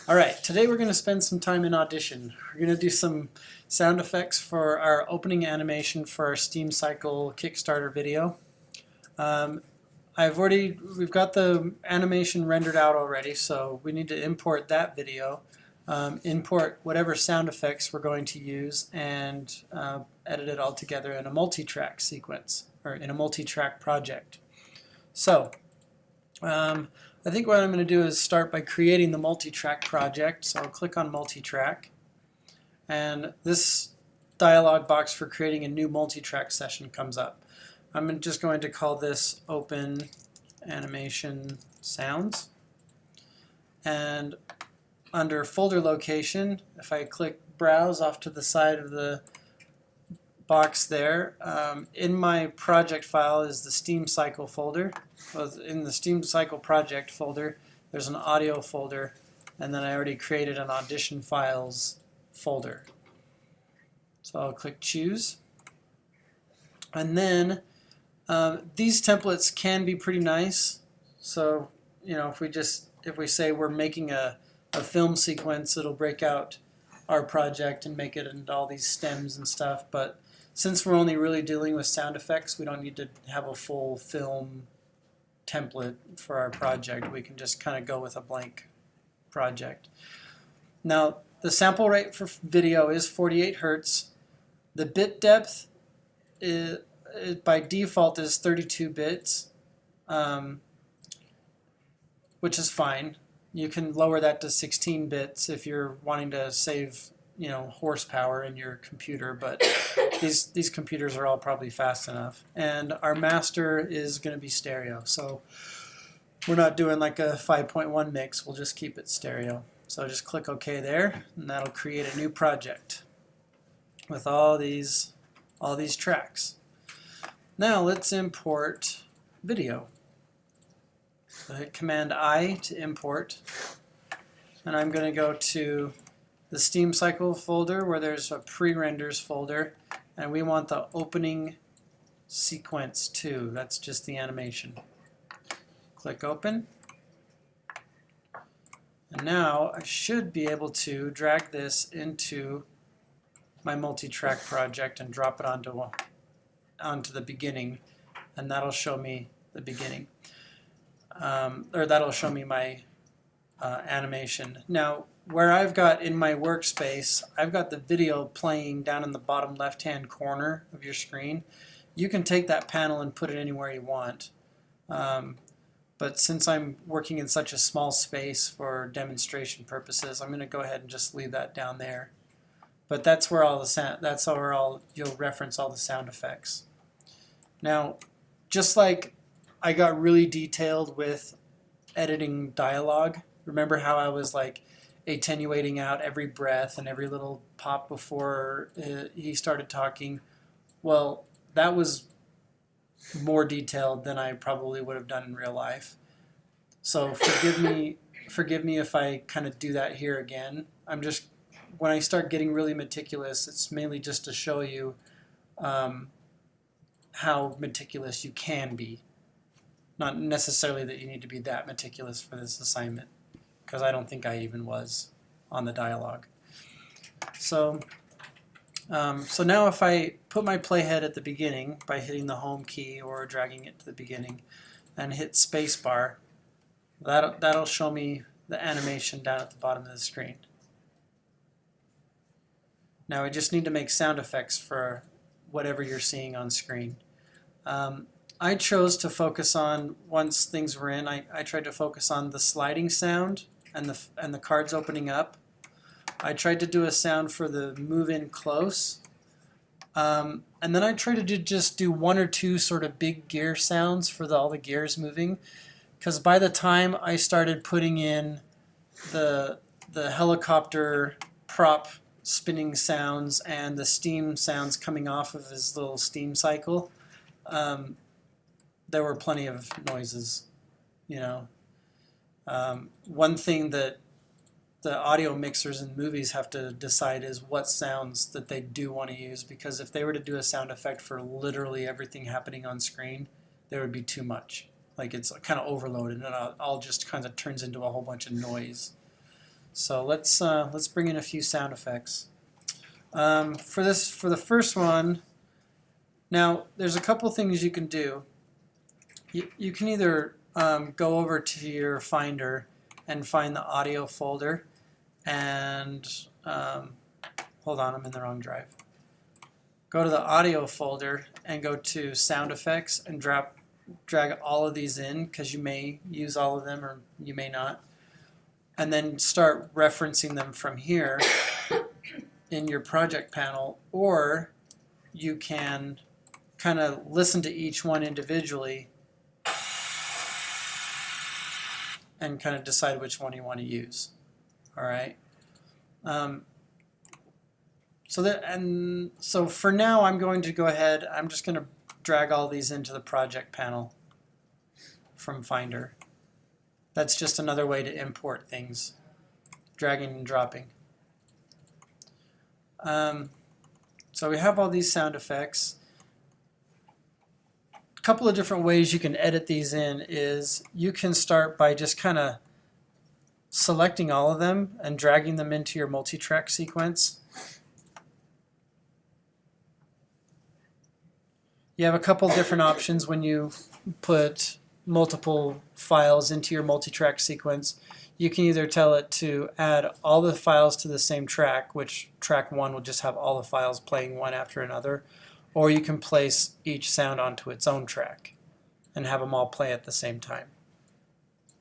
Alright, today we're going to spend some time in Audition. We're going to do some sound effects for our opening animation for our Steam Cycle Kickstarter video. We've got the animation rendered out already, so we need to import that video, import whatever sound effects we're going to use, and edit it all together in a multi-track sequence, or in a multi-track project. So, I think what I'm going to do is start by creating the multi-track project. So I'll click on multi-track, and this dialog box for creating a new multi-track session comes up. I'm just going to call this Open Animation Sounds, and under folder location, if I click Browse off to the side of the box there, in my project file is the Steam Cycle folder. In the Steam Cycle project folder, there's an audio folder, and then I already created an Audition Files folder. So I'll click Choose. And then these templates can be pretty nice. So, you know, if we say we're making a film sequence, it'll break out our project and make it into all these stems and stuff. But since we're only really dealing with sound effects, we don't need to have a full film template for our project. We can just kind of go with a blank project. Now, the sample rate for video is 48 Hertz. The bit depth by default is 32 bits, which is fine. You can lower that to 16 bits if you're wanting to save, you know, horsepower in your computer, but these computers are all probably fast enough. And our master is going to be stereo, so we're not doing like a 5.1 mix, we'll just keep it stereo. So just click OK there, and that'll create a new project with all these tracks. Now let's import video. So hit Command I to import, and I'm going to go to the Steam Cycle folder where there's a pre-renders folder, and we want the opening sequence 2. That's just the animation. Click Open. And now I should be able to drag this into my multi-track project and drop it onto the beginning, and that'll show me the beginning. Or that'll show me my animation. Now, where I've got in my workspace, I've got the video playing down in the bottom left-hand corner of your screen. You can take that panel and put it anywhere you want. But since I'm working in such a small space for demonstration purposes, I'm going to go ahead and just leave that down there. But that's where you'll reference all the sound effects. Now, just like I got really detailed with editing dialogue, remember how I was like attenuating out every breath and every little pop before he started talking? Well, that was more detailed than I probably would have done in real life. So forgive me if I kind of do that here again. When I start getting really meticulous, it's mainly just to show you how meticulous you can be. Not necessarily that you need to be that meticulous for this assignment, because I don't think I even was on the dialogue. So now if I put my playhead at the beginning by hitting the home key or dragging it to the beginning and hit spacebar, that'll show me the animation down at the bottom of the screen. Now I just need to make sound effects for whatever you're seeing on screen. I chose to focus on, once things were in, I tried to focus on the sliding sound and the cards opening up. I tried to do a sound for the move in close. And then I tried to just do one or two sort of big gear sounds for all the gears moving. Because by the time I started putting in the helicopter prop spinning sounds and the steam sounds coming off of his little steam cycle, there were plenty of noises, you know. One thing that the audio mixers in movies have to decide is what sounds that they do want to use, because if they were to do a sound effect for literally everything happening on screen, there would be too much. Like, it's kind of overloaded, and it all just kind of turns into a whole bunch of noise. So let's bring in a few sound effects. For the first one, now there's a couple things you can do. You can either go over to your Finder and find the audio folder, and hold on, I'm in the wrong drive. Go to the audio folder and go to sound effects and drag all of these in, because you may use all of them or you may not, and then start referencing them from here in your project panel, or you can kind of listen to each one individually and kind of decide which one you want to use. All right. So for now, I'm going to go ahead. I'm just going to drag all these into the project panel from Finder. That's just another way to import things, dragging and dropping. So we have all these sound effects. A couple of different ways you can edit these in is you can start by just kind of selecting all of them and dragging them into your multitrack sequence. You have a couple different options when you put multiple files into your multitrack sequence. You can either tell it to add all the files to the same track, which track 1 will just have all the files playing one after another, or you can place each sound onto its own track and have them all play at the same time.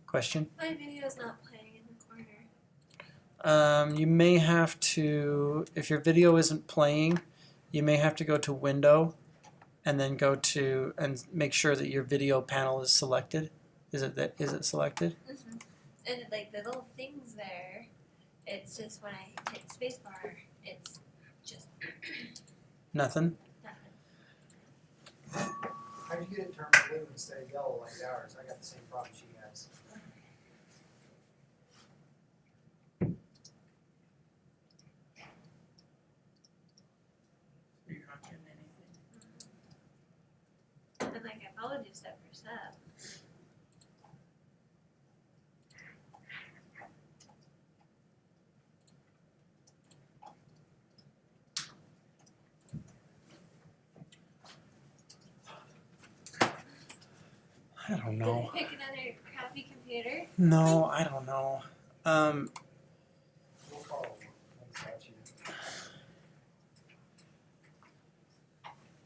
Question? My video is not playing in the corner. You may have to, if your video isn't playing, you may have to go to Window and then go to and make sure that your video panel is selected. Is it selected? Mm-hmm. And like the little things there, it's just when I hit spacebar, it's just Nothing. nothing. How do you get it turned blue instead of yellow like ours? I got the same problem she has. You're not getting anything. And like I followed you step for step. I don't know. Did I pick another crappy computer? No, I don't know. We'll follow them. Thanks, got you.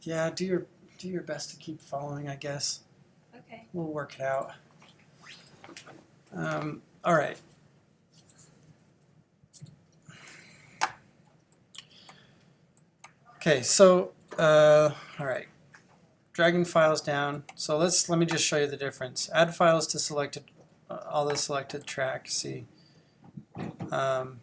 Yeah, do your best to keep following, I guess. Okay. We'll work it out. All right. Okay, so all right. Dragging files down. So let me just show you the difference. Add files to selected all the selected tracks. See. Now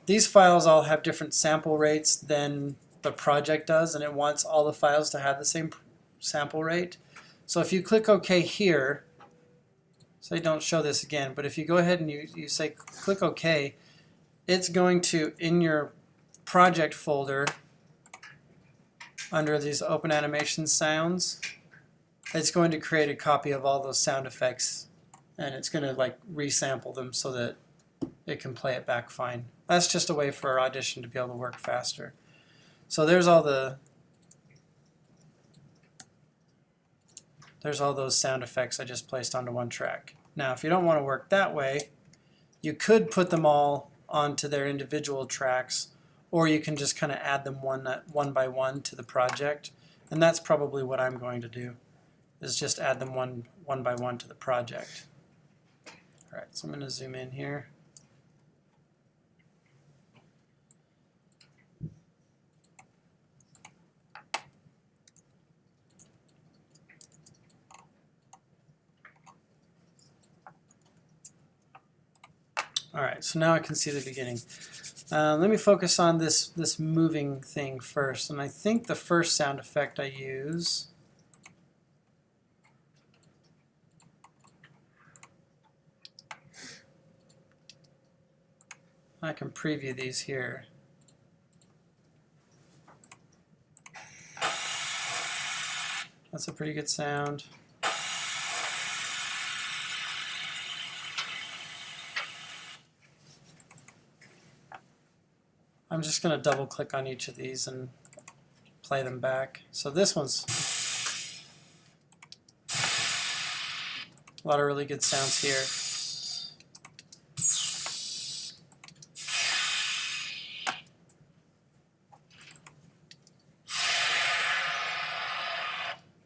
these files all have different sample rates than the project does, and it wants all the files to have the same sample rate. So if you click OK here, so don't show this again, but if you go ahead and you say click OK, it's going to, in your project folder, under these open animation sounds, it's going to create a copy of all those sound effects, and it's going to like resample them so that it can play it back fine. That's just a way for our Audition to be able to work faster. So there's all those sound effects I just placed onto one track. Now if you don't want to work that way, you could put them all onto their individual tracks, or you can just kind of add them one by one to the project, and that's probably what I'm going to do, is just add them one by one to the project. All right, so I'm going to zoom in here. All right, so now I can see the beginning. Let me focus on this moving thing first, and I think the first sound effect I use I can preview these here. That's a pretty good sound. I'm just going to double click on each of these and play them back. So this one's a lot of really good sounds here.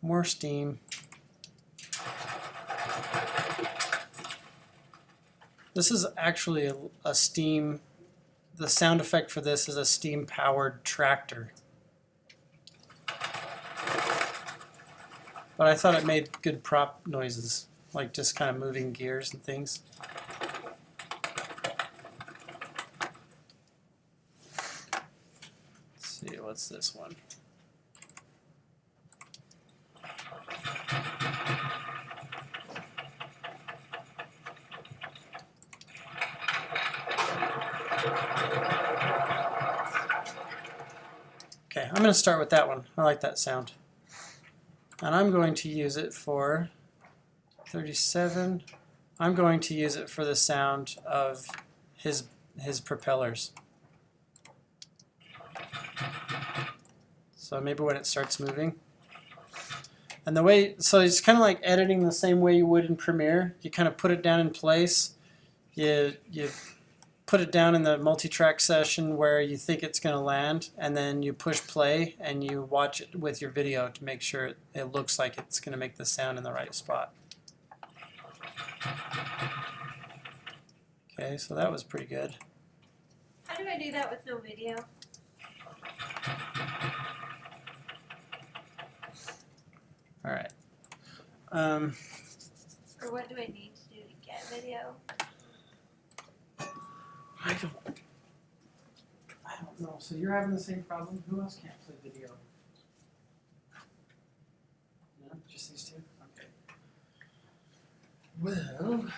More steam. This is actually a steam, the sound effect for this is a steam powered tractor. But I thought it made good prop noises, like just kind of moving gears and things. Let's see, what's this one? Okay, I'm going to start with that one. I like that sound. And I'm going to use it for 37. I'm going to use it for the sound of his propellers. So maybe when it starts moving. And the way, so it's kind of like editing the same way you would in Premiere. You kind of put it down in place. You put it down in the multi-track session where you think it's going to land, and then you push play and you watch it with your video to make sure it looks like it's going to make the sound in the right spot. Okay, so that was pretty good. How do I do that with no video? All right. Or what do I need to do to get video? I don't know. So you're having the same problem? Who else can't play video? No, just these two? Okay. Well, Oh.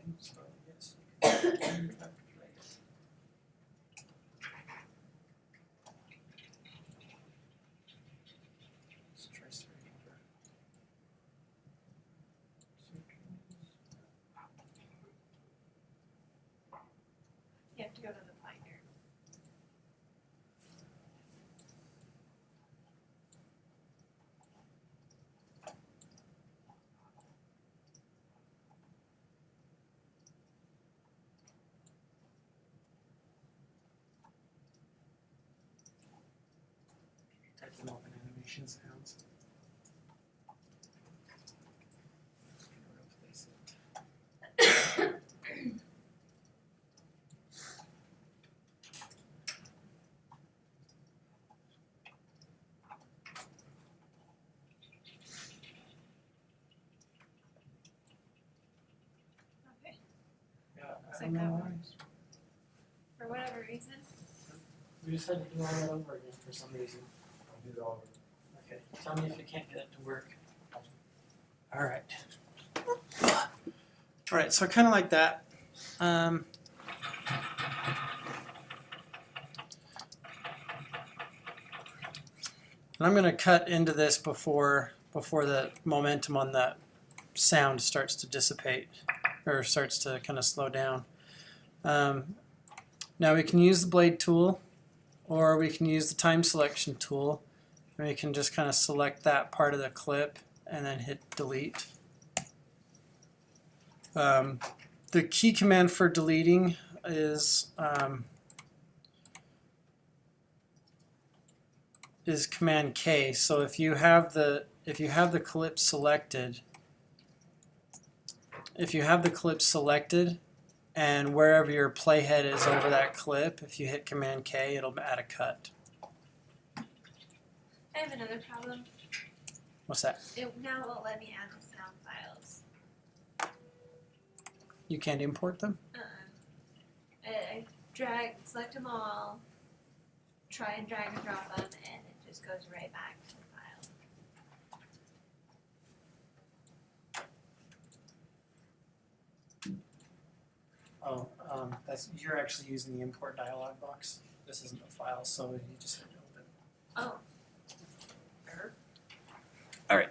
okay, so yes. Let's try starting over. You have to go to the Finder. Type them open animation sounds. Replace it. Okay. Yeah, Looks I like don't know that why. works. For whatever reason. We just had to do all that over again for some reason. I'll do it all over. Okay, tell me if you can't get it to work. All right. All right, so kind of like that. And I'm going to cut into this before the momentum on that sound starts to dissipate or starts to kind of slow down. Now we can use the blade tool, or we can use the time selection tool, and we can just kind of select that part of the clip and then hit delete. The key command for deleting is Command K. So if you have the clip selected, and wherever your playhead is over that clip, if you hit Command K, it'll add a cut. I have another problem. What's that? It now won't let me add the sound files. You can't import them? I select them all, try and drag and drop them, and it just goes right back to the file. Oh, that's you're actually using the import dialog box. This isn't a file, so you just hit open. Oh. All right.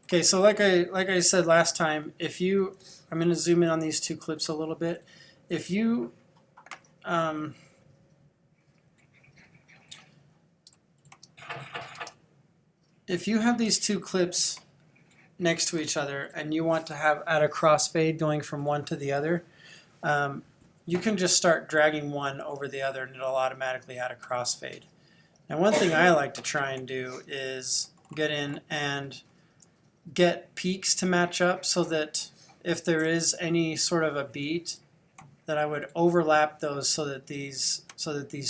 Okay, so like I said last time, if you, I'm going to zoom in on these two clips a little bit. If you have these two clips next to each other and you want to add a crossfade going from one to the other, you can just start dragging one over the other and it'll automatically add a crossfade. Now one thing I like to try and do is get in and get peaks to match up so that if there is any sort of a beat, that I would overlap those so that these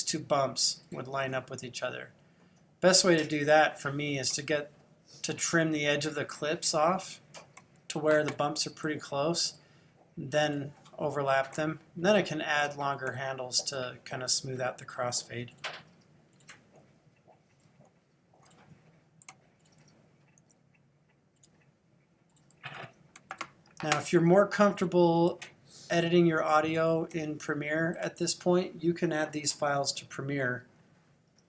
two bumps would line up with each other. Best way to do that for me is to trim the edge of the clips off to where the bumps are pretty close, then overlap them. And then I can add longer handles to kind of smooth out the crossfade. Now, if you're more comfortable editing your audio in Premiere at this point, you can add these files to Premiere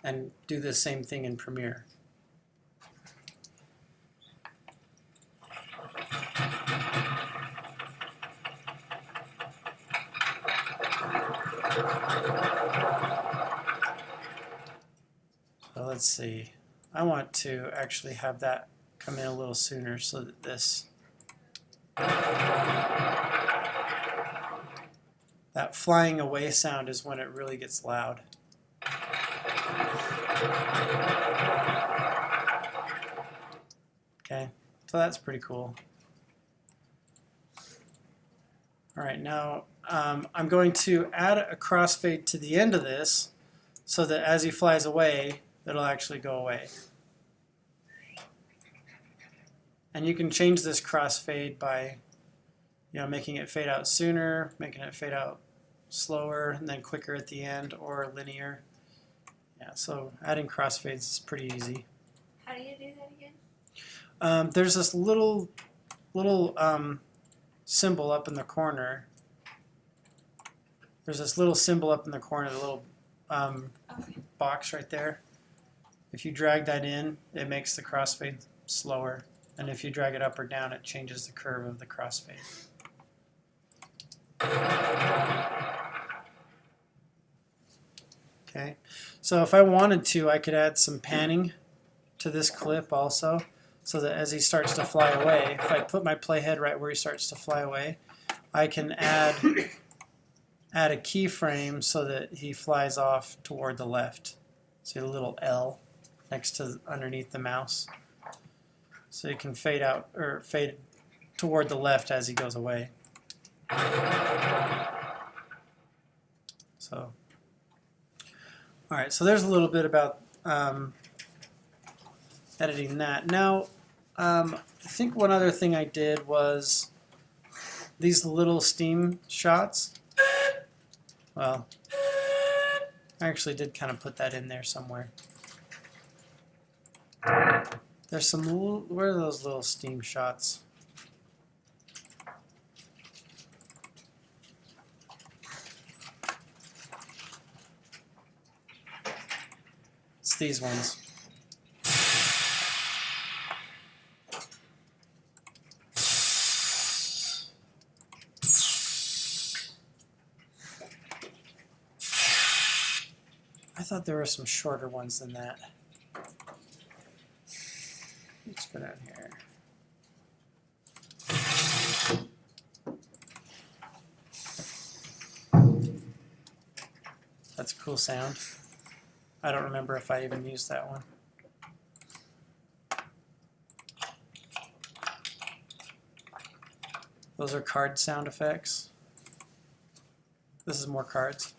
and do the same thing in Premiere. So let's see. I want to actually have that come in a little sooner so that this that flying away sound is when it really gets loud. Okay, so that's pretty cool. All right, now I'm going to add a crossfade to the end of this so that as he flies away, it'll actually go away. And you can change this crossfade by, making it fade out sooner, making it fade out slower, and then quicker at the end, or linear. Yeah, so adding crossfades is pretty easy. How do you do that again? There's this little symbol up in the corner. There's this little symbol up in the corner, the little box right there. If you drag that in, it makes the crossfade slower. And if you drag it up or down, it changes the curve of the crossfade. Okay, so if I wanted to, I could add some panning to this clip also, so that as he starts to fly away, if I put my playhead right where he starts to fly away, I can add a keyframe so that he flies off toward the left. See a little L next to underneath the mouse. So you can fade out or fade toward the left as he goes away. So, all right, so there's a little bit about editing that. Now, I think one other thing I did was these little steam shots. Well, I actually did kind of put that in there somewhere. There's some, where are those little steam shots? It's these ones. I thought there were some shorter ones than that. Let's go down here. That's a cool sound. I don't remember if I even used that one. Those are card sound effects. This is more cards.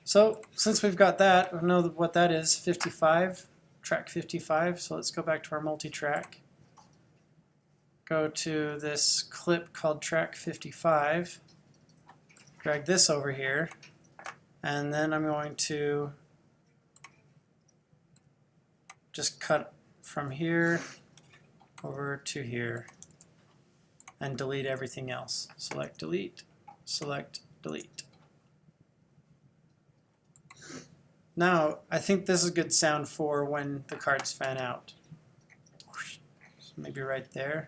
So since we've got that, I know what that is, 55, track 55. So let's go back to our multi-track. Go to this clip called track 55. drag this over here, and then I'm going to just cut from here over to here and delete everything else. Select, delete, select, delete. Now, I think this is good sound for when the cards fan out. So maybe right there.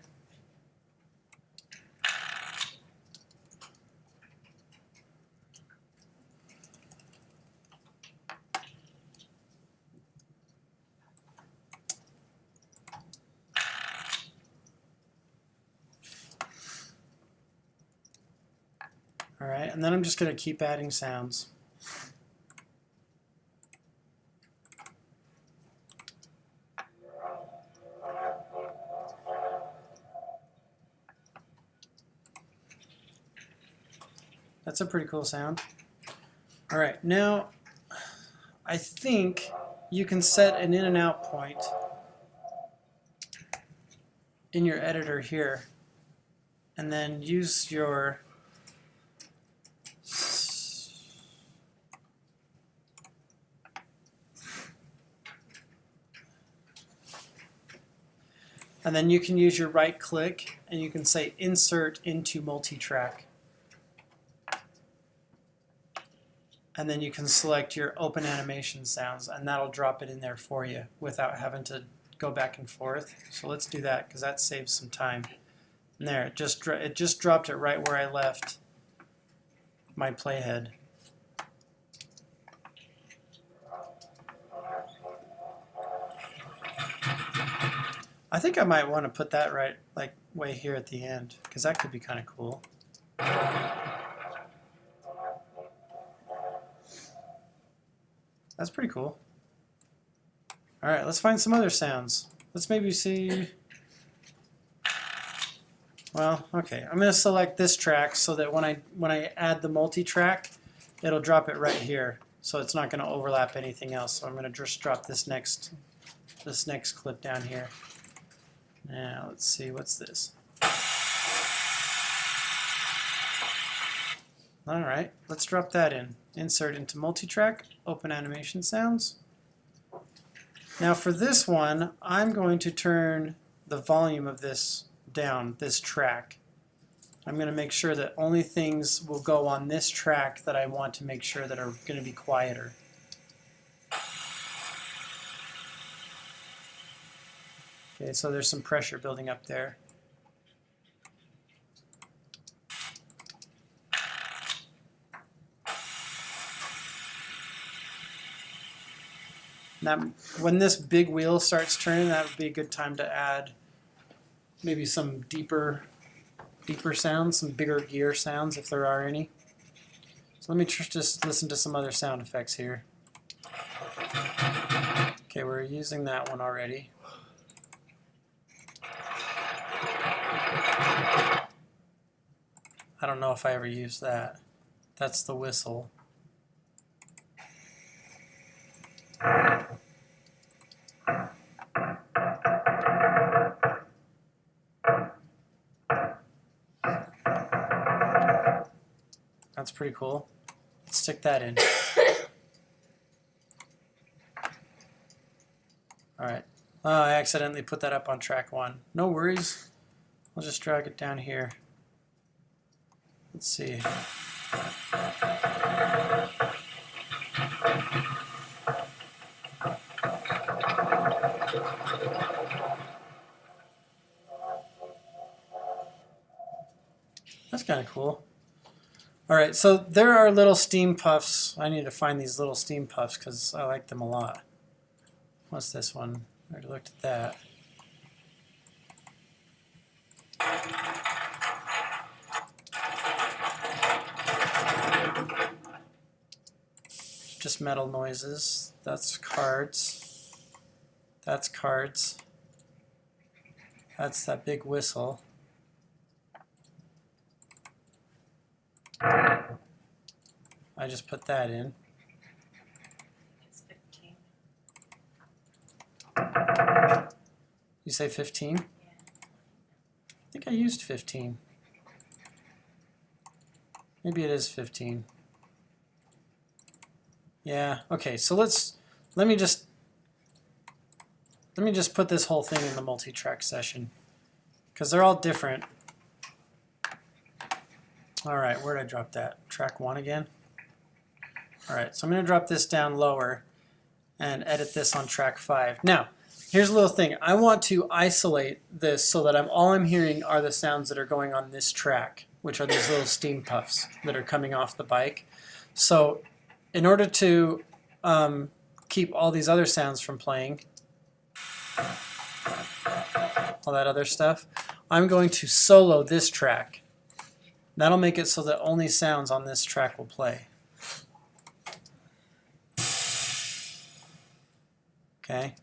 All right, and then I'm just going to keep adding sounds. That's a pretty cool sound. All right, now I think you can set an in and out point in your editor here, and then use your you can use your right click and you can say insert into multitrack. And then you can select your open animation sounds, and that'll drop it in there for you without having to go back and forth. So let's do that because that saves some time. And there, it just dropped it right where I left my playhead. I think I might want to put that right, like way here at the end, because that could be kind of cool. That's pretty cool. All right, let's find some other sounds. Let's maybe see. Well, okay, I'm going to select this track so that when I add the multi-track, it'll drop it right here, so it's not going to overlap anything else. So I'm going to just drop this next clip down here. Now let's see, what's this? All right, let's drop that in. Insert into multitrack, open animation sounds. Now for this one, I'm going to turn the volume of this down, this track. I'm going to make sure that only things will go on this track that I want to make sure that are going to be quieter. Okay, so there's some pressure building up there. Now, when this big wheel starts turning, that would be a good time to add maybe some deeper sounds, some bigger gear sounds if there are any. So let me just listen to some other sound effects here. Okay, we're using that one already. I don't know if I ever used that. That's the whistle. That's pretty cool. Let's stick that in. Alright. Oh, I accidentally put that up on track 1. No worries. I'll just drag it down here. Let's see. That's kind of cool. All right, so there are little steam puffs. I need to find these little steam puffs because I like them a lot. What's this one? I already looked at that. Just metal noises. That's cards. That's cards. That's that big whistle. I just put that in. It's 15. You say 15? Yeah. I think I used 15. Maybe it is 15. Yeah, okay, so let me just put this whole thing in the multi-track session, because they're all different. All right, where did I drop that? Track 1 again? All right, so I'm going to drop this down lower and edit this on track 5. Now, here's a little thing. I want to isolate this so that all I'm hearing are the sounds that are going on this track, which are these little steam puffs that are coming off the bike. So in order to keep all these other sounds from playing, all that other stuff, I'm going to solo this track. That'll make it so that only sounds on this track will play. Okay.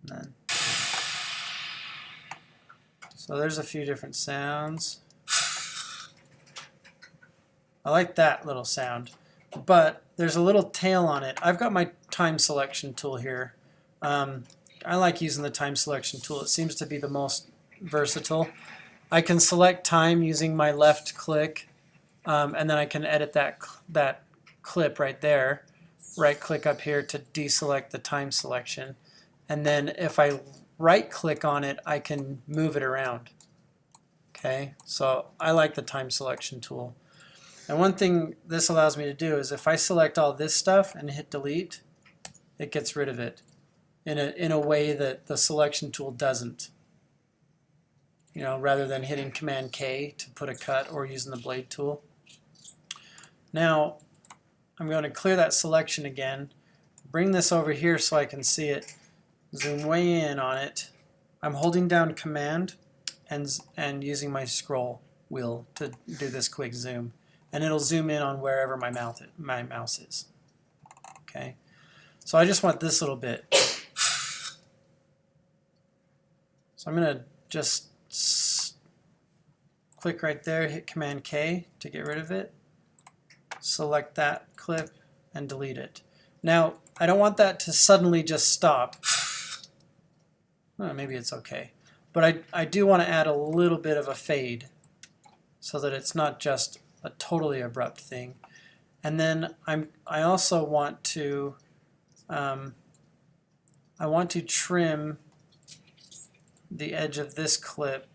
And then, so there's a few different sounds. I like that little sound, but there's a little tail on it. I've got my time selection tool here. I like using the time selection tool. It seems to be the most versatile. I can select time using my left click, and then I can edit that clip right there. Right click up here to deselect the time selection, and then if I right click on it, I can move it around. Okay, so I like the time selection tool. And one thing this allows me to do is if I select all this stuff and hit delete, it gets rid of it in a way that the selection tool doesn't. You know, rather than hitting Command K to put a cut or using the blade tool. Now I'm going to clear that selection again, bring this over here so I can see it, zoom way in on it. I'm holding down Command and using my scroll wheel to do this quick zoom, and it'll zoom in on wherever my mouse is. Okay, so I just want this little bit. So I'm going to just click right there, hit Command K to get rid of it. Select that clip and delete it. Now, I don't want that to suddenly just stop. Well, maybe it's okay. But I do want to add a little bit of a fade so that it's not just a totally abrupt thing. And then I also want to trim the edge of this clip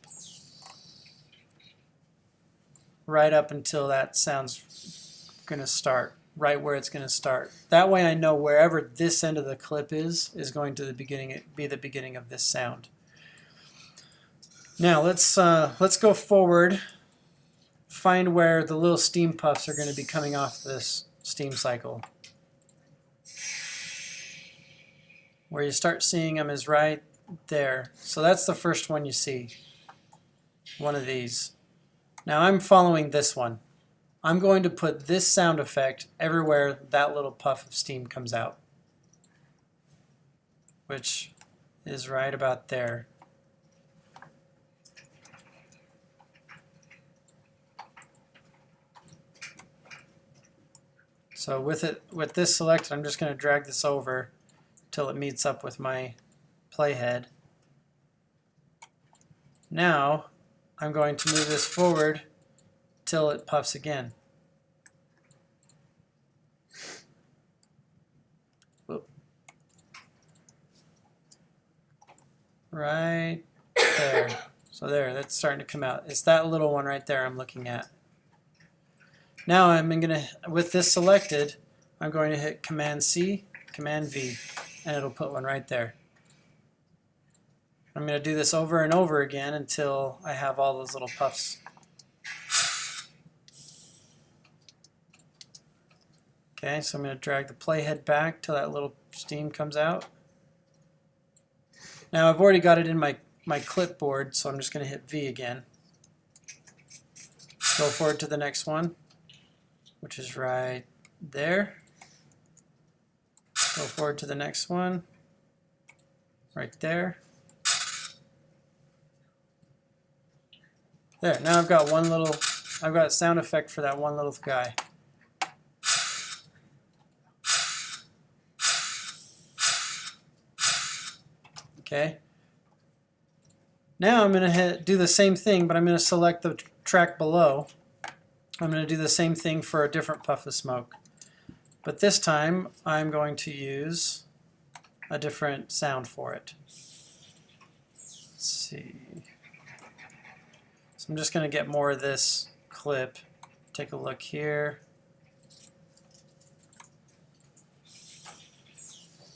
right up until that sound's going to start, right where it's going to start. That way I know wherever this end of the clip is going to be the beginning of this sound. Now let's go forward, find where the little steam puffs are going to be coming off this steam cycle. Where you start seeing them is right there. So that's the first one you see, one of these. Now I'm following this one. I'm going to put this sound effect everywhere that little puff of steam comes out, which is right about there. So with this selected, I'm just going to drag this over till it meets up with my playhead. Now I'm going to move this forward till it puffs again. Whoop. Right there. So there, that's starting to come out. It's that little one right there I'm looking at. Now I'm going to, with this selected, I'm going to hit Command C, Command V, and it'll put one right there. I'm going to do this over and over again until I have all those little puffs. Okay, so I'm going to drag the playhead back till that little steam comes out. Now I've already got it in my clipboard, so I'm just going to hit V again. Go forward to the next one, which is right there. Go forward to the next one, right there. There, now I've got a sound effect for that one little guy. Okay. Now I'm going to do the same thing, but I'm going to select the track below I'm going to do the same thing for a different puff of smoke. But this time I'm going to use a different sound for it. Let's see. So I'm just going to get more of this clip. Take a look here.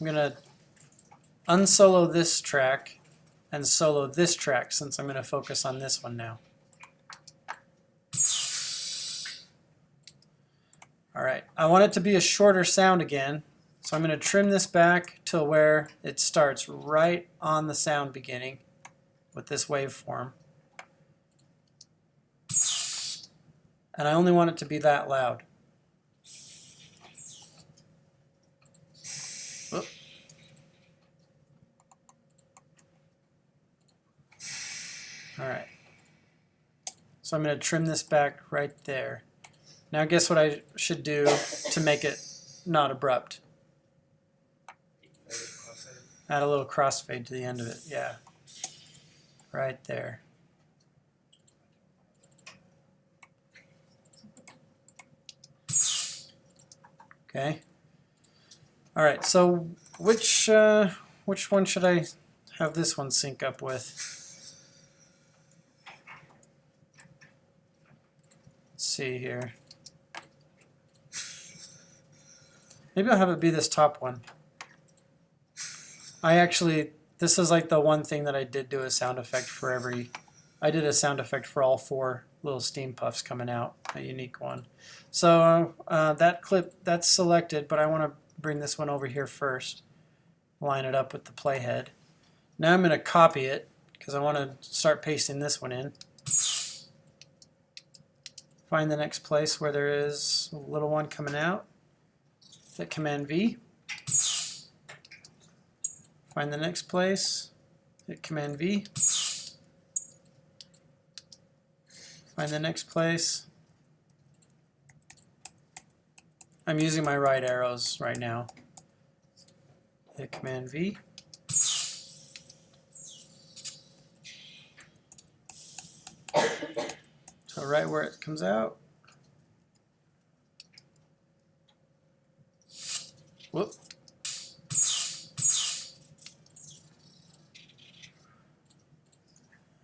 I'm going to unsolo this track and solo this track since I'm going to focus on this one now. Alright, I want it to be a shorter sound again, so I'm going to trim this back to where it starts right on the sound beginning with this waveform. And I only want it to be that loud. Whoop. Alright, so I'm going to trim this back right there. Now guess what I should do to make it not abrupt? Add a little crossfade to the end of it, yeah. Right there. Okay. Alright, so which one should I have this one sync up with? Let's see here. Maybe I'll have it be this top one. This is like the one thing that I did do a sound effect for I did a sound effect for all 4 little steam puffs coming out, a unique one. So that clip, that's selected, but I want to bring this one over here first. Line it up with the playhead. Now I'm going to copy it, because I want to start pasting this one in. Find the next place where there is a little one coming out. Hit Command V. Find the next place. Hit Command V. Find the next place. I'm using my right arrows right now. Hit Command V. So right where it comes out. Whoop.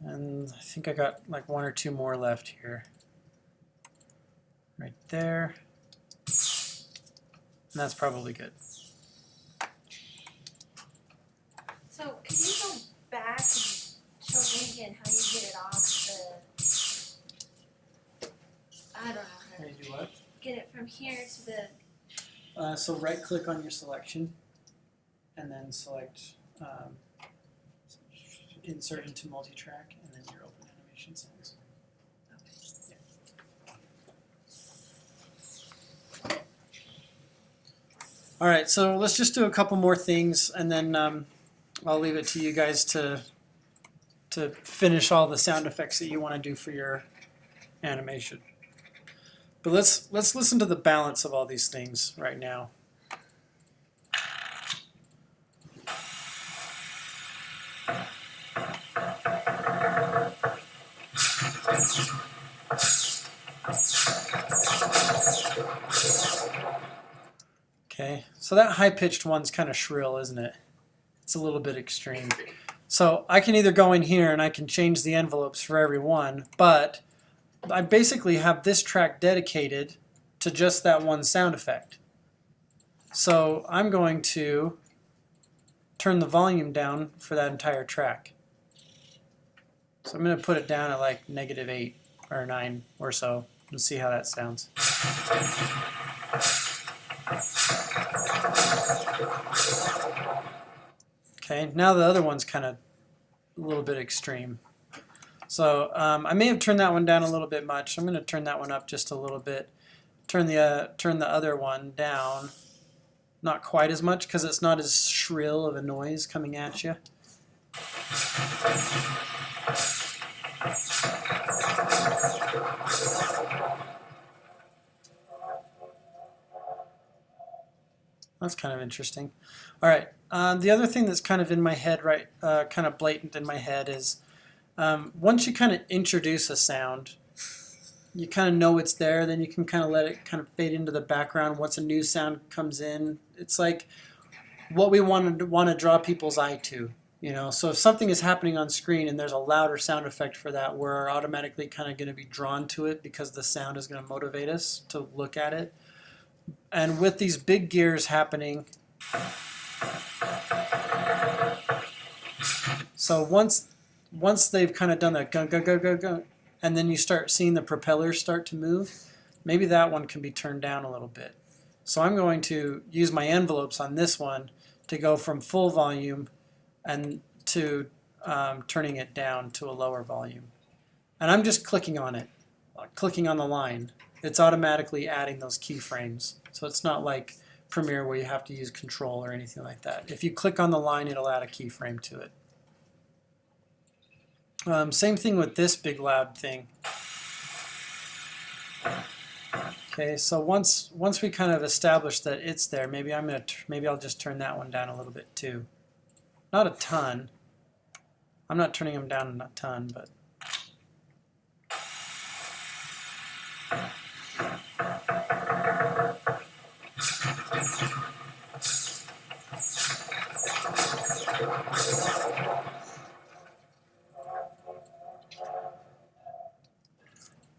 And I think I got like 1 or 2 more left here. Right there. And that's probably good. So can you go back and show me again how you get it off the, I don't know how How to you do what? get it from here to the, So right click on your selection and then select insert into multitrack and then your open animation settings. Alright, so let's just do a couple more things and then I'll leave it to you guys to finish all the sound effects that you want to do for your animation. But let's listen to the balance of all these things right now. Okay, so that high-pitched one's kind of shrill, isn't it? It's a little bit extreme. So I can either go in here and I can change the envelopes for every one, but I basically have this track dedicated to just that one sound effect. So I'm going to turn the volume down for that entire track. So I'm going to put it down at like -8 or 9 or so and see how that sounds. Okay, now the other one's kind of a little bit extreme. So I may have turned that one down a little bit much. I'm going to turn that one up just a little bit. Turn the other one down, not quite as much because it's not as shrill of a noise coming at you. That's kind of interesting. All right, the other thing that's kind of in my head, right, kind of blatant in my head is once you kind of introduce a sound, you kind of know it's there, then you can kind of let it kind of fade into the background once a new sound comes in. It's like what we want to draw people's eye to, you know. So if something is happening on screen and there's a louder sound effect for that, we're automatically kind of going to be drawn to it because the sound is going to motivate us to look at it. And with these big gears happening, so once they've kind of done that gung, gung, gung, gung, gung, and then you start seeing the propellers start to move, maybe that one can be turned down a little bit. So I'm going to use my envelopes on this one to go from full volume and to turning it down to a lower volume. And I'm just clicking on it, clicking on the line. It's automatically adding those keyframes. So it's not like Premiere where you have to use Control or anything like that. If you click on the line, it'll add a keyframe to it. Same thing with this big loud thing. Okay, so once we kind of establish that it's there, maybe I'll just turn that one down a little bit too. Not a ton. I'm not turning them down a ton, but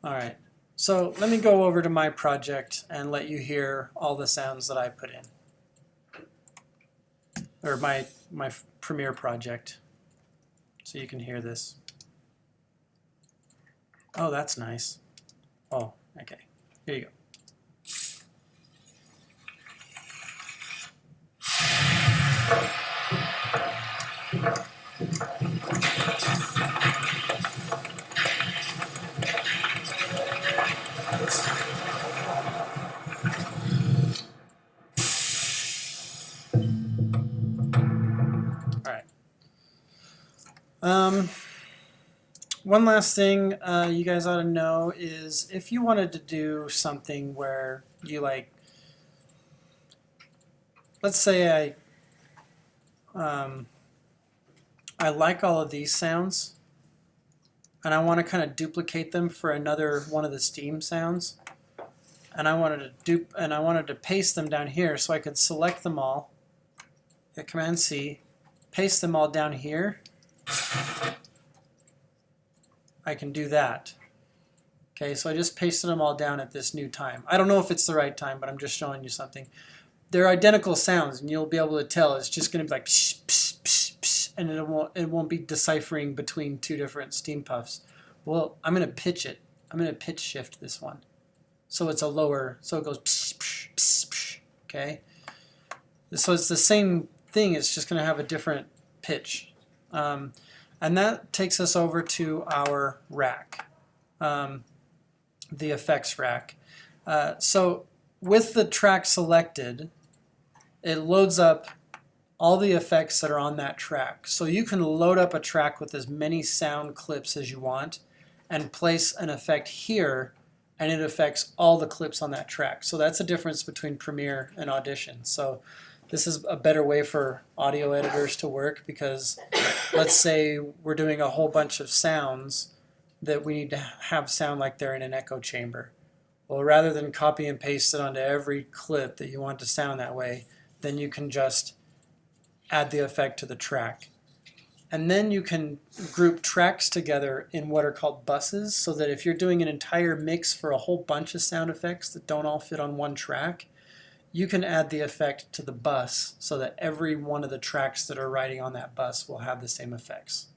all right. So let me go over to my project and let you hear all the sounds that I put in, or my Premiere project, so you can hear this. Oh, that's nice. Oh, okay. Here you go. One last thing you guys ought to know is if you wanted to do something where you like, let's say I like all of these sounds and I want to kind of duplicate them for another one of the Steam sounds, and I wanted to paste them down here, so I could select them all, hit Command C, paste them all down here. I can do that. Okay, so I just pasted them all down at this new time. I don't know if it's the right time, but I'm just showing you something. They're identical sounds, and you'll be able to tell. It's just going to be like psh, psh, psh, psh, and it won't be deciphering between two different Steam puffs. Well, I'm going to pitch it. I'm going to pitch shift this one, so it's a lower. So it goes psh, psh, psh, psh, okay. So it's the same thing. It's just going to have a different pitch. And that takes us over to our rack, the effects rack. So with the track selected, it loads up all the effects that are on that track. So you can load up a track with as many sound clips as you want and place an effect here, and it affects all the clips on that track. So that's the difference between Premiere and Audition. So this is a better way for audio editors to work, because let's say we're doing a whole bunch of sounds that we need to have sound like they're in an echo chamber. Well, rather than copy and paste it onto every clip that you want to sound that way, then you can just add the effect to the track. And then you can group tracks together in what are called buses, so that if you're doing an entire mix for a whole bunch of sound effects that don't all fit on one track, you can add the effect to the bus so that every one of the tracks that are riding on that bus will have the same effects.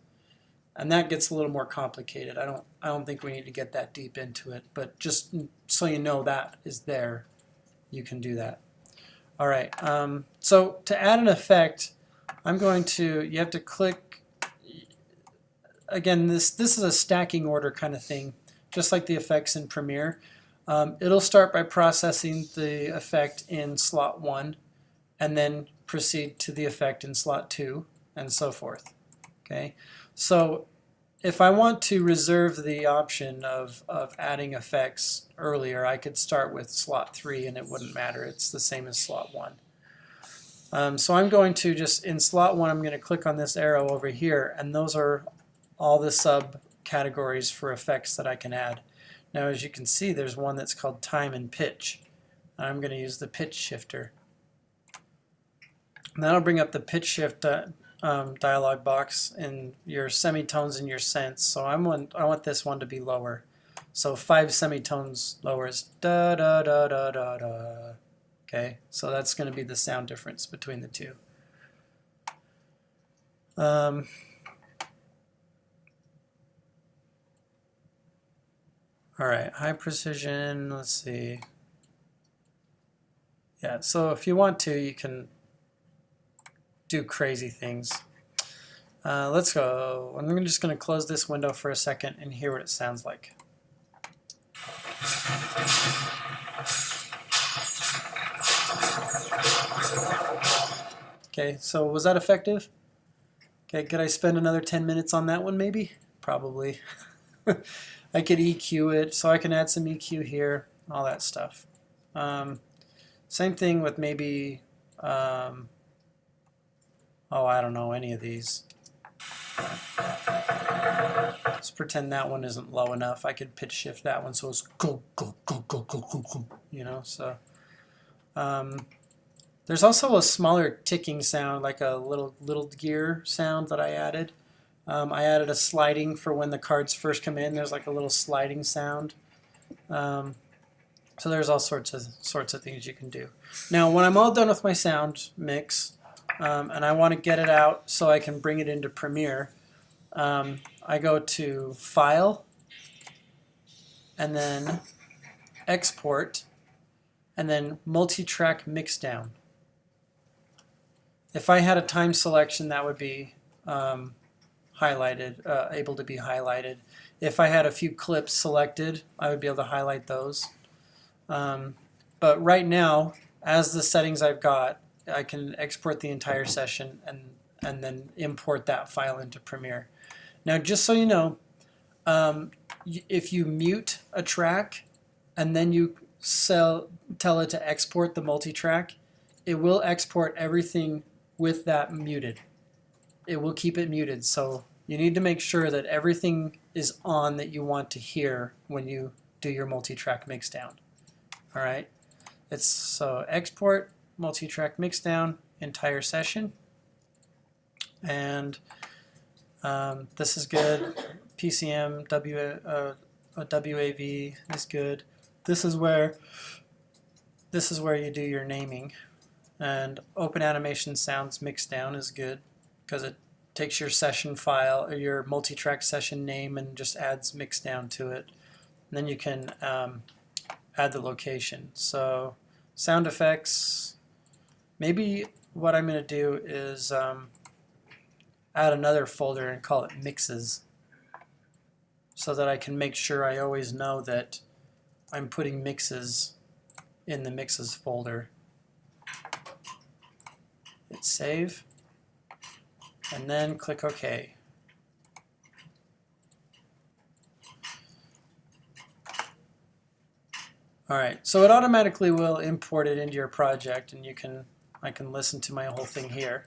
And that gets a little more complicated. I don't think we need to get that deep into it, but just so you know that is there, you can do that. All right, so to add an effect, you have to click, again, this is a stacking order kind of thing, just like the effects in Premiere. It'll start by processing the effect in slot 1 and then proceed to the effect in slot 2 and so forth. Okay, so if I want to reserve the option of adding effects earlier, I could start with slot 3 and it wouldn't matter. It's the same as slot 1. So I'm going to just, in slot 1, I'm going to click on this arrow over here, and those are all the subcategories for effects that I can add. Now as you can see, there's one that's called time and pitch. I'm going to use the pitch shifter. And that'll bring up the pitch shift dialog box in your semitones and your cents. So I want this one to be lower. So 5 semitones lower is da da da da da da. Okay, so that's going to be the sound difference between the two. All right, high precision, let's see. Yeah, so if you want to, you can do crazy things. Let's go. I'm just going to close this window for a second and hear what it sounds like. Okay, so was that effective? Okay, could I spend another 10 minutes on that one maybe? Probably. I could EQ it, so I can add some EQ here, all that stuff. Same thing with maybe, oh, I don't know, any of these. Let's pretend that one isn't low enough. I could pitch shift that one so it's go, go, go, go, go, go, go, you know, so. There's also a smaller ticking sound, like a little gear sound that I added. I added a sliding for when the cards first come in. There's like a little sliding sound. So there's all sorts of things you can do. Now, when I'm all done with my sound mix, and I want to get it out so I can bring it into Premiere, I go to File, and then Export, and then Multitrack Mixdown. If I had a time selection, that would be highlighted, able to be highlighted. If I had a few clips selected, I would be able to highlight those. But right now, as the settings I've got, I can export the entire session and then import that file into Premiere. Now, just so you know, if you mute a track and then you tell it to export the multi-track, it will export everything with that muted. It will keep it muted. So you need to make sure that everything is on that you want to hear when you do your multi-track mixdown. All right. It's so export multi-track mixdown entire session, and this is good. PCM WAV is good. This is where you do your naming. And Open Animation Sounds Mixdown is good because it takes your session file or your multi-track session name and just adds Mixdown to it. And then you can add the location. So sound effects, maybe what I'm going to do is add another folder and call it Mixes so that I can make sure I always know that I'm putting mixes in the Mixes folder. Hit save, and then click OK. Alright, so it automatically will import it into your project, and I can listen to my whole thing here.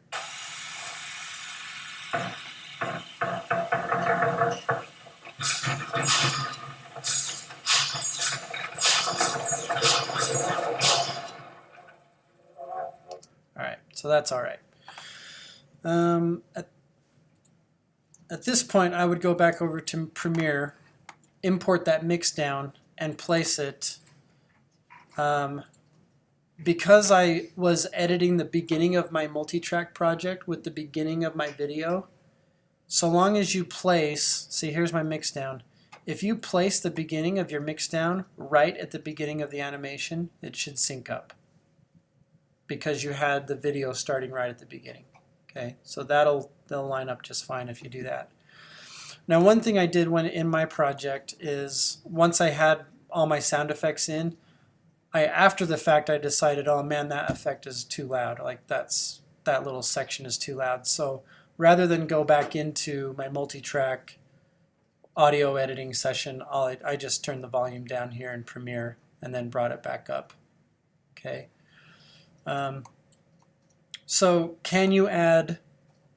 Alright, so that's alright. At this point, I would go back over to Premiere, import that mix down, and place it. Because I was editing the beginning of my multi-track project with the beginning of my video, so long as you place, see here's my mix down, if you place the beginning of your mix down right at the beginning of the animation, it should sync up because you had the video starting right at the beginning. Okay, so they'll line up just fine if you do that. Now, one thing I did when in my project is once I had all my sound effects in, after the fact I decided, oh man, that effect is too loud. Like that little section is too loud. So rather than go back into my multi-track audio editing session, I just turned the volume down here in Premiere and then brought it back up. Okay. So can you add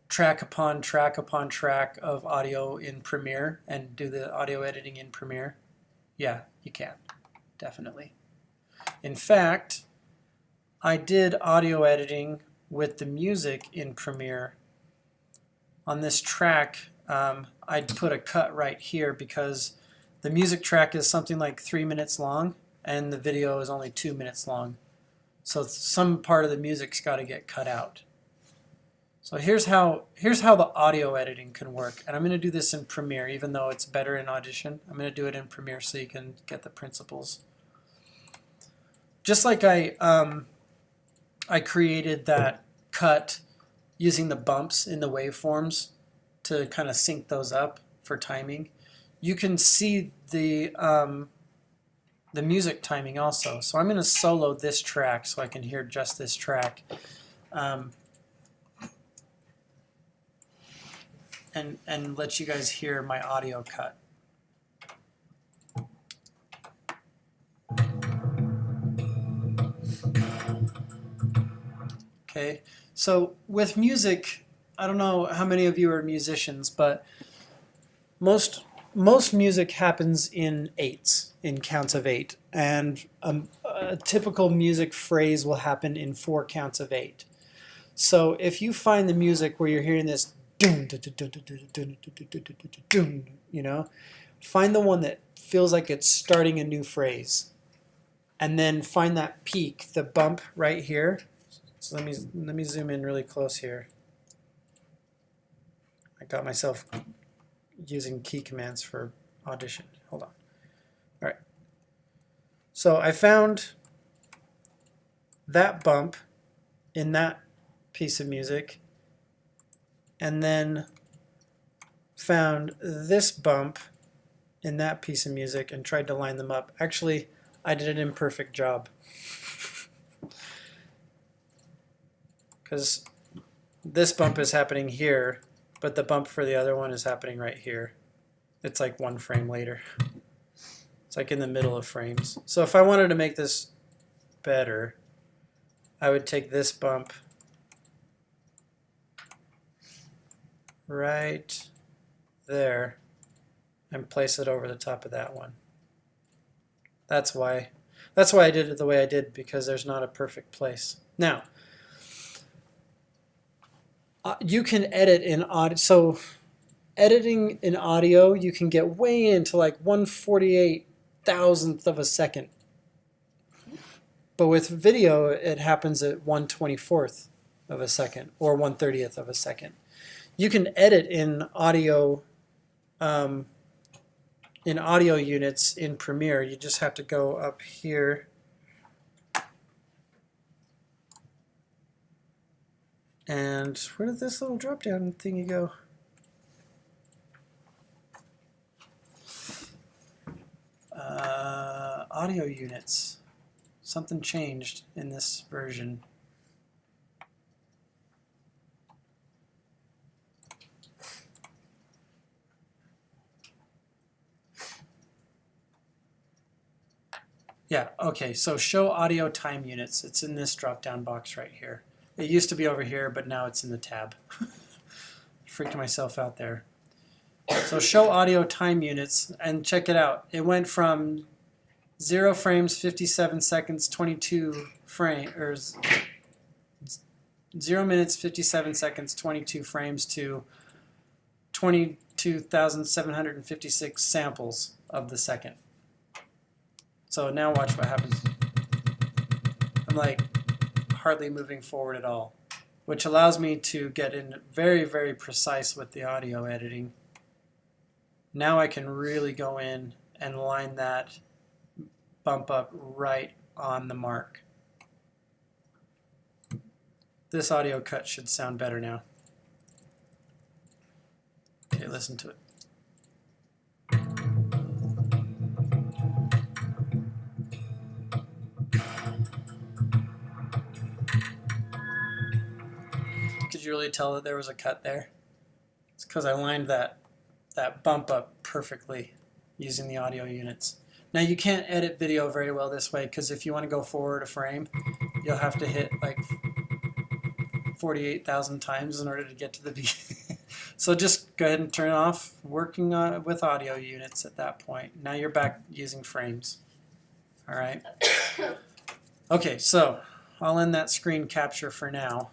track upon track upon track of audio in Premiere and do the audio editing in Premiere? Yeah, you can, definitely. In fact, I did audio editing with the music in Premiere. On this track, I'd put a cut right here because the music track is something like 3 minutes long and the video is only 2 minutes long. So some part of the music's got to get cut out. So here's how the audio editing can work. And I'm going to do this in Premiere, even though it's better in Audition. I'm going to do it in Premiere so you can get the principles. Just like I created that cut using the bumps in the waveforms to kind of sync those up for timing. You can see the music timing also. So I'm going to solo this track so I can hear just this track. And let you guys hear my audio cut. Okay, so with music, I don't know how many of you are musicians, but most music happens in eights, in counts of 8, and a typical music phrase will happen in 4 counts of 8. So if you find the music where you're hearing this, you know, find the one that feels like it's starting a new phrase, and then find that peak, the bump right here. So let me zoom in really close here. I got myself using key commands for Audition. Hold on. All right. So I found that bump in that piece of music, and then found this bump in that piece of music and tried to line them up. Actually, I did an imperfect job. Because this bump is happening here, but the bump for the other one is happening right here. It's like 1 frame later. It's like in the middle of frames. So if I wanted to make this better, I would take this bump right there and place it over the top of that one. That's why I did it the way I did, because there's not a perfect place. Now, you can edit in audio. So editing in audio, you can get way into like 1/48,000th of a second. But with video, it happens at 1/24th of a second or 1/30th of a second. You can edit in audio units in Premiere. You just have to go up here and where did this little drop down thingy go? Audio units. Something changed in this version. Yeah, okay, so show audio time units. It's in this drop-down box right here. It used to be over here, but now it's in the tab. Freaked myself out there. So show audio time units, and check it out. It went from 0 frames, 57 seconds, 22 frame, or 0 minutes, 57 seconds, 22 frames to 22,756 samples of the second. So now watch what happens. I'm like hardly moving forward at all, which allows me to get in very, very precise with the audio editing. Now I can really go in and line that bump up right on the mark. This audio cut should sound better now. Okay, listen to it. Could you really tell that there was a cut there? It's because I lined that bump up perfectly using the audio units. Now you can't edit video very well this way, because if you want to go forward a frame, you'll have to hit like 48,000 times in order to get to the So just go ahead and turn off working with audio units at that point. Now you're back using frames. All right. Okay, so I'll end that screen capture for now.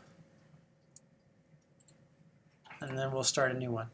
And then we'll start a new one.